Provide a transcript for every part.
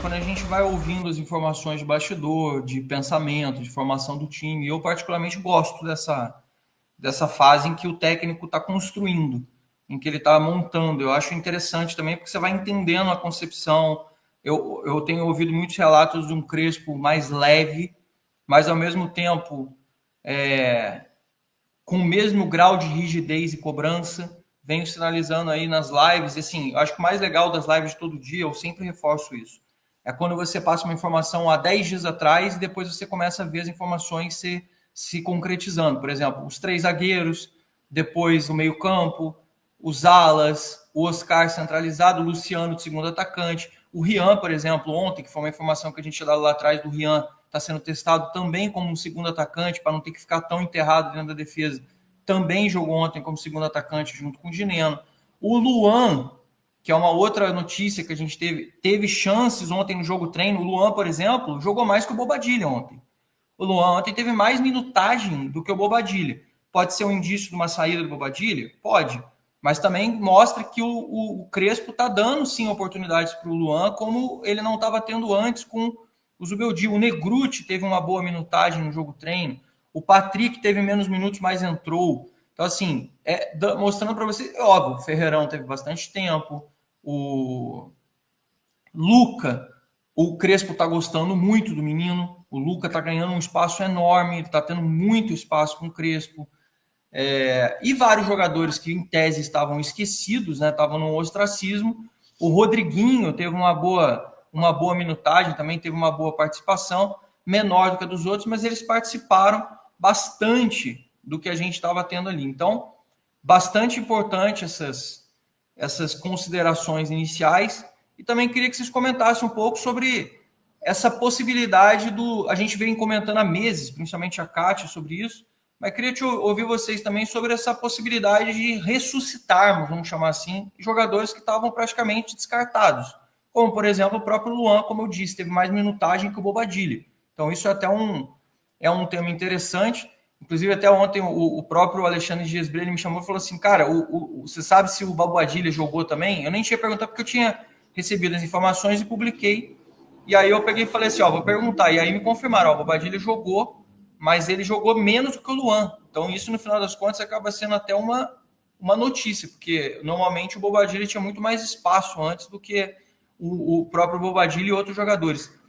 Quando a gente vai ouvindo as informações de bastidor, de pensamento, de formação do time, eu particularmente gosto dessa fase em que o técnico está construindo, em que ele está montando. Eu acho interessante também porque você vai entendendo a concepção. Eu tenho ouvido muitos relatos de um Crespo mais leve, mas ao mesmo tempo com o mesmo grau de rigidez e cobrança. Venho sinalizando aí nas lives, e assim, eu acho que o mais legal das lives de todo dia, eu sempre reforço isso, é quando você passa uma informação há 10 dias atrás e depois você começa a ver as informações se concretizando. Por exemplo, os 3 zagueiros, depois o meio-campo, os alas, o Oscar centralizado, o Luciano de segundo atacante, o Rian, por exemplo, ontem, que foi uma informação que a gente tinha dado lá atrás do Rian, está sendo testado também como um segundo atacante, para não ter que ficar tão enterrado dentro da defesa. Também jogou ontem como segundo atacante junto com o Gineno. O Luan, que é uma outra notícia que a gente teve chances ontem no jogo treino. O Luan, por exemplo, jogou mais que o Bobadilha ontem. O Luan ontem teve mais minutagem do que o Bobadilha. Pode ser um indício de uma saída do Bobadilha? Pode. Mas também mostra que o Crespo está dando, sim, oportunidades para o Luan, como ele não estava tendo antes com o Zubeldia. O Negruti teve uma boa minutagem no jogo treino. O Patrick teve menos minutos, mas entrou. Então, assim, mostrando para você, óbvio, o Ferreirão teve bastante tempo, o Luca, o Crespo está gostando muito do menino, o Luca está ganhando um espaço enorme, ele está tendo muito espaço com o Crespo. E vários jogadores que em tese estavam esquecidos, né, estavam no ostracismo. O Rodriguinho teve uma boa minutagem, também teve uma boa participação, menor do que a dos outros, mas eles participaram bastante do que a gente estava tendo ali. Então, bastante importante essas considerações iniciais. E também queria que vocês comentassem um pouco sobre essa possibilidade a gente vem comentando há meses, principalmente a Kátia, sobre isso, mas queria ouvir vocês também sobre essa possibilidade de ressuscitarmos, vamos chamar assim, jogadores que estavam praticamente descartados. Como, por exemplo, o próprio Luan, como eu disse, teve mais minutagem que o Bobadilha. Então, isso é um tema interessante. Inclusive, até ontem, o próprio Alexandre Dias Breyer me chamou e falou assim, cara, você sabe se o Bobadilha jogou também? Eu nem tinha perguntado porque eu tinha recebido as informações e publiquei. E aí eu peguei e falei assim, vou perguntar. E aí me confirmaram, o Bobadilha jogou, mas ele jogou menos do que o Luan. Então isso, no final das contas, acaba sendo até uma notícia, porque normalmente o Bobadilha tinha muito mais espaço antes do que o próprio Bobadilha e outros jogadores.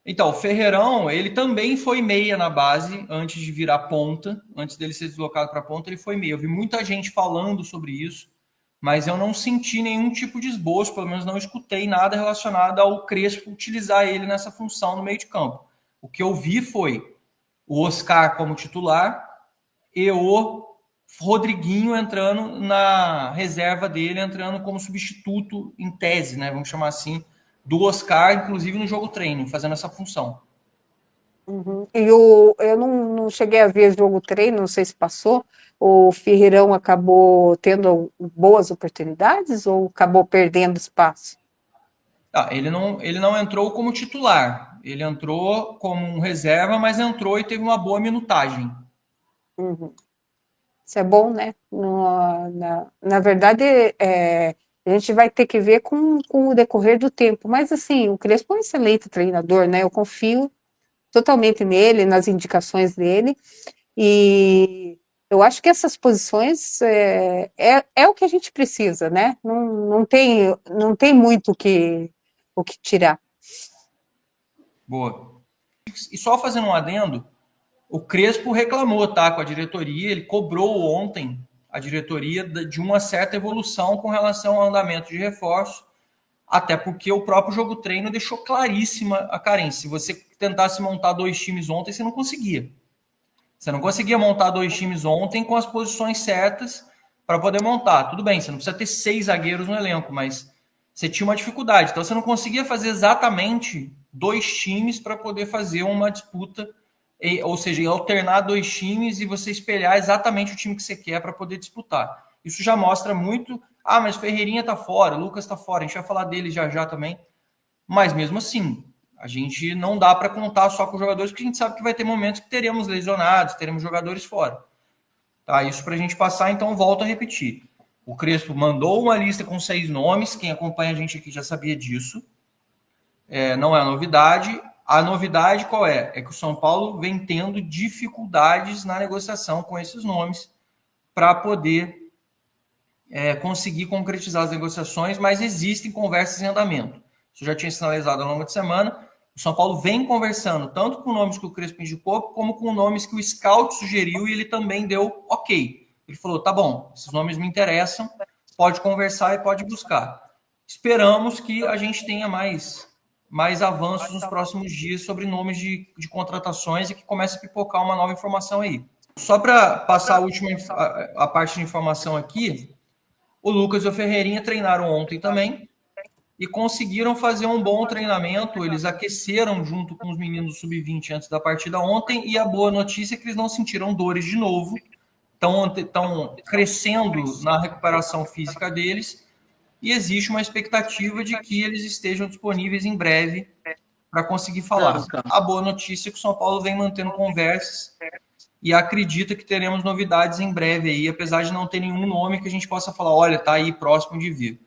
Então, o Ferreirão, ele também foi meia na base antes de virar ponta, antes dele ser deslocado para ponta, ele foi meia. Eu vi muita gente falando sobre isso, mas eu não senti nenhum tipo de esboço, pelo menos não escutei nada relacionado ao Crespo utilizar ele nessa função no meio de campo. O que eu vi foi o Oscar como titular e o Rodriguinho entrando na reserva dele, entrando como substituto em tese, né? Vamos chamar assim, do Oscar, inclusive no jogo treino, fazendo essa função. Uhum. Eu não cheguei a ver jogo treino, não sei se passou. O Ferreirão acabou tendo boas oportunidades ou acabou perdendo espaço? Ele não entrou como titular, ele entrou como um reserva, mas entrou e teve uma boa minutagem. Uhum. Isso é bom, né? Na verdade, a gente vai ter que ver com o decorrer do tempo. Mas, assim, o Crespo é um excelente treinador, né? Eu confio totalmente nele, nas indicações dele. E eu acho que essas posições é o que a gente precisa, né? Não tem muito o que tirar. Boa. E só fazendo um adendo, o Crespo reclamou, tá, com a diretoria, ele cobrou ontem a diretoria de uma certa evolução com relação ao andamento de reforço, até porque o próprio jogo treino deixou claríssima a carência. Se você tentasse montar 2 times ontem, você não conseguia. Você não conseguia montar 2 times ontem com as posições certas para poder montar. Tudo bem, você não precisa ter 6 zagueiros no elenco, mas você tinha uma dificuldade. Então você não conseguia fazer exatamente 2 times para poder fazer uma disputa, ou seja, alternar 2 times e você espelhar exatamente o time que você quer para poder disputar. Isso já mostra muito. Ah, mas Ferreirinha tá fora, Lucas tá fora, a gente vai falar dele já já também. Mas mesmo assim, a gente não dá para contar só com os jogadores, porque a gente sabe que vai ter momentos que teremos lesionados, teremos jogadores fora. Tá? Isso para a gente passar, então volto a repetir. O Crespo mandou uma lista com 6 nomes, quem acompanha a gente aqui já sabia disso. não é novidade. A novidade qual é? É que o São Paulo vem tendo dificuldades na negociação com esses nomes para poder conseguir concretizar as negociações, mas existem conversas em andamento. Isso já tinha sinalizado ao longo de semana. O São Paulo vem conversando tanto com nomes que o Crespo indicou, como com nomes que o Scout sugeriu e ele também deu ok. Ele falou, tá bom, esses nomes me interessam, pode conversar e pode buscar. Esperamos que a gente tenha mais avanços nos próximos dias sobre nomes de contratações e que comece a pipocar uma nova informação aí. Só para passar a parte de informação aqui, o Lucas e o Ferreirinha treinaram ontem também e conseguiram fazer um bom treinamento. Eles aqueceram junto com os meninos do Sub-20 antes da partida ontem, e a boa notícia é que eles não sentiram dores de novo, estão crescendo na recuperação física deles, e existe uma expectativa de que eles estejam disponíveis em breve para conseguir falar. A boa notícia é que o São Paulo vem mantendo conversas e acredita que teremos novidades em breve aí, apesar de não ter nenhum nome que a gente possa falar, olha, tá aí próximo de vir.